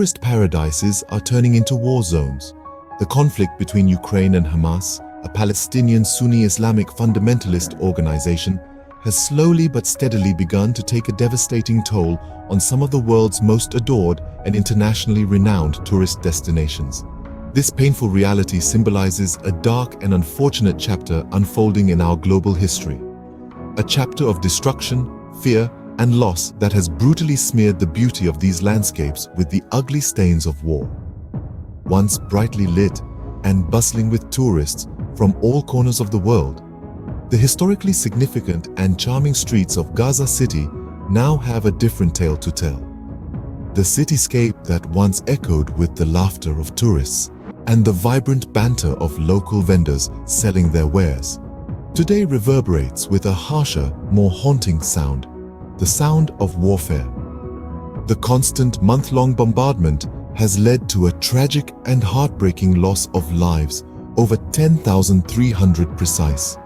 Tourist paradises are turning into war zones. The conflict between Ukraine and Hamas, a Palestinian Sunni Islamic fundamentalist organization, has slowly but steadily begun to take a devastating toll on some of the world's most adored and internationally renowned tourist destinations. This painful reality symbolizes a dark and unfortunate chapter unfolding in our global history. A chapter of destruction, fear, and loss that has brutally smeared the beauty of these landscapes with the ugly stains of war. Once brightly lit and bustling with tourists from all corners of the world, the historically significant and charming streets of Gaza City now have a different tale to tell. The cityscape that once echoed with the laughter of tourists and the vibrant banter of local vendors selling their wares, today reverberates with a harsher, more haunting sound, the sound of warfare. The constant month-long bombardment has led to a tragic and heartbreaking loss of lives, over 10,300 precise.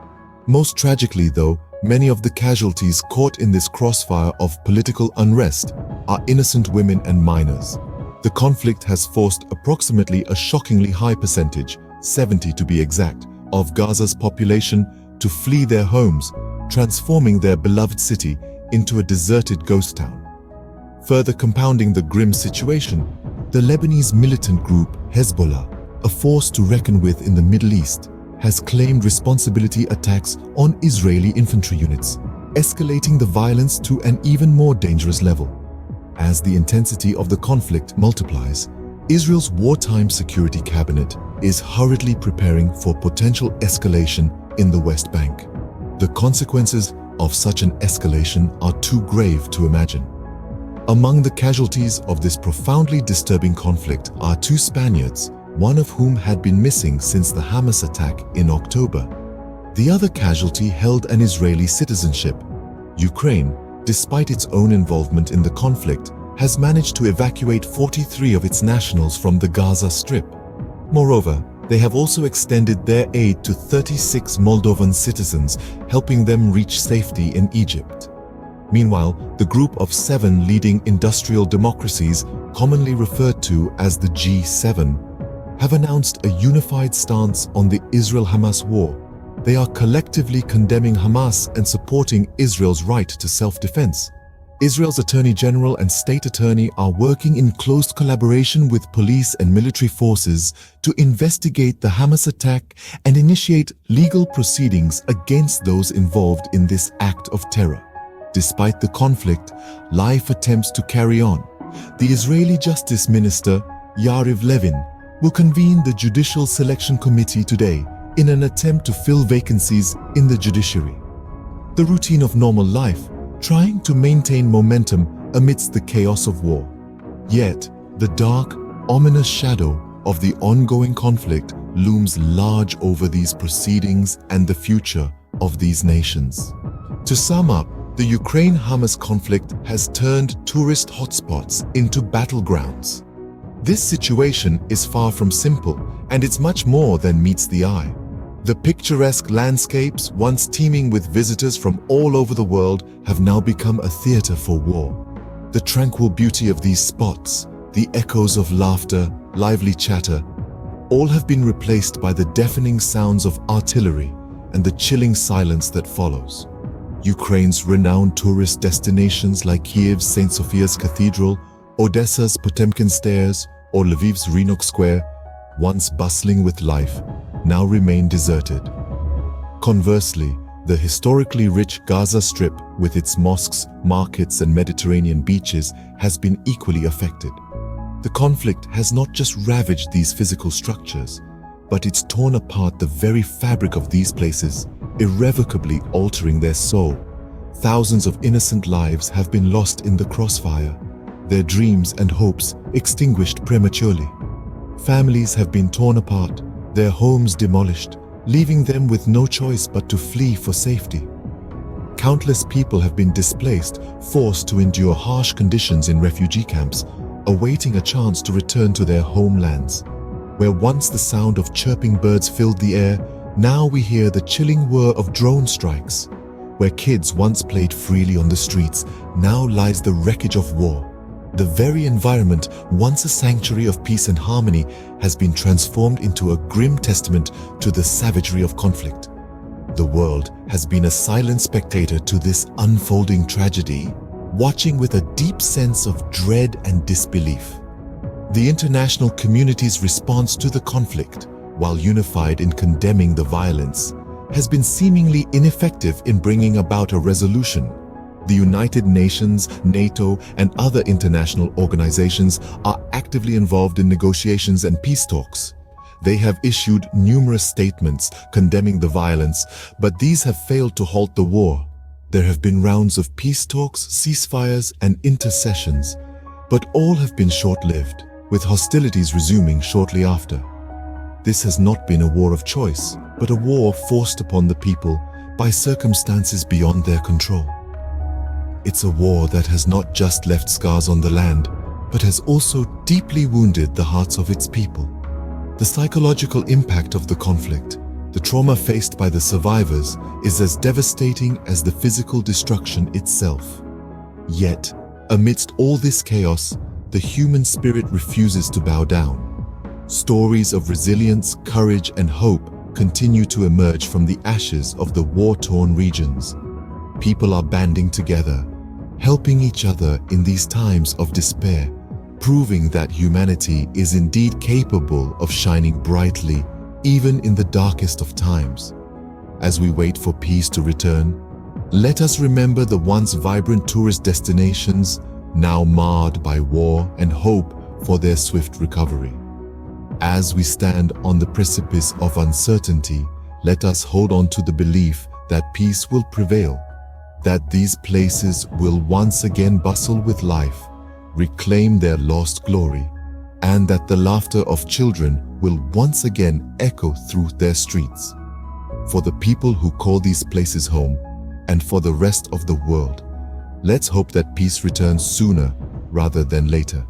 Most tragically, though, many of the casualties caught in this crossfire of political unrest are innocent women and minors. The conflict has forced approximately a shockingly high percentage, 70 to be exact, of Gaza's population to flee their homes, transforming their beloved city into a deserted ghost town. Further compounding the grim situation, the Lebanese militant group Hezbollah, a force to reckon with in the Middle East, has claimed responsibility attacks on Israeli infantry units, escalating the violence to an even more dangerous level. As the intensity of the conflict multiplies, Israel's wartime security cabinet is hurriedly preparing for potential escalation in the West Bank. The consequences of such an escalation are too grave to imagine. Among the casualties of this profoundly disturbing conflict are 2 Spaniards, one of whom had been missing since the Hamas attack in October. The other casualty held an Israeli citizenship. Ukraine, despite its own involvement in the conflict, has managed to evacuate 43 of its nationals from the Gaza Strip. Moreover, they have also extended their aid to 36 Moldovan citizens, helping them reach safety in Egypt. Meanwhile, the group of 7 leading industrial democracies, commonly referred to as the G7, have announced a unified stance on the Israel-Hamas war. They are collectively condemning Hamas and supporting Israel's right to self-defense. Israel's Attorney General and State Attorney are working in close collaboration with police and military forces to investigate the Hamas attack and initiate legal proceedings against those involved in this act of terror. Despite the conflict, life attempts to carry on. The Israeli Justice Minister, Yariv Levin, will convene the Judicial Selection Committee today in an attempt to fill vacancies in the judiciary. The routine of normal life, trying to maintain momentum amidst the chaos of war. Yet, the dark, ominous shadow of the ongoing conflict looms large over these proceedings and the future of these nations. To sum up, the Ukraine-Hamas conflict has turned tourist hotspots into battlegrounds. This situation is far from simple, and it's much more than meets the eye. The picturesque landscapes, once teeming with visitors from all over the world, have now become a theater for war. The tranquil beauty of these spots, the echoes of laughter, lively chatter, all have been replaced by the deafening sounds of artillery and the chilling silence that follows. Ukraine's renowned tourist destinations like Kiev's St. Sophia's Cathedral, Odessa's Potemkin Stairs, or Lviv's Rynok Square, once bustling with life, now remain deserted. Conversely, the historically rich Gaza Strip, with its mosques, markets, and Mediterranean beaches, has been equally affected. The conflict has not just ravaged these physical structures, but it's torn apart the very fabric of these places, irrevocably altering their soul. Thousands of innocent lives have been lost in the crossfire, their dreams and hopes extinguished prematurely. Families have been torn apart, their homes demolished, leaving them with no choice but to flee for safety. Countless people have been displaced, forced to endure harsh conditions in refugee camps, awaiting a chance to return to their homelands. Where once the sound of chirping birds filled the air, now we hear the chilling whir of drone strikes. Where kids once played freely on the streets, now lies the wreckage of war. The very environment, once a sanctuary of peace and harmony, has been transformed into a grim testament to the savagery of conflict. The world has been a silent spectator to this unfolding tragedy, watching with a deep sense of dread and disbelief. The international community's response to the conflict, while unified in condemning the violence, has been seemingly ineffective in bringing about a resolution. The United Nations, NATO, and other international organizations are actively involved in negotiations and peace talks. They have issued numerous statements condemning the violence, but these have failed to halt the war. There have been rounds of peace talks, ceasefires, and intercessions, but all have been short-lived, with hostilities resuming shortly after. This has not been a war of choice, but a war forced upon the people by circumstances beyond their control. It's a war that has not just left scars on the land, but has also deeply wounded the hearts of its people. The psychological impact of the conflict, the trauma faced by the survivors, is as devastating as the physical destruction itself. Yet, amidst all this chaos, the human spirit refuses to bow down. Stories of resilience, courage, and hope continue to emerge from the ashes of the war-torn regions. People are banding together, helping each other in these times of despair, proving that humanity is indeed capable of shining brightly even in the darkest of times. As we wait for peace to return, let us remember the once vibrant tourist destinations now marred by war and hope for their swift recovery. As we stand on the precipice of uncertainty, let us hold on to the belief that peace will prevail, that these places will once again bustle with life, reclaim their lost glory, and that the laughter of children will once again echo through their streets. For the people who call these places home, and for the rest of the world, let's hope that peace returns sooner rather than later.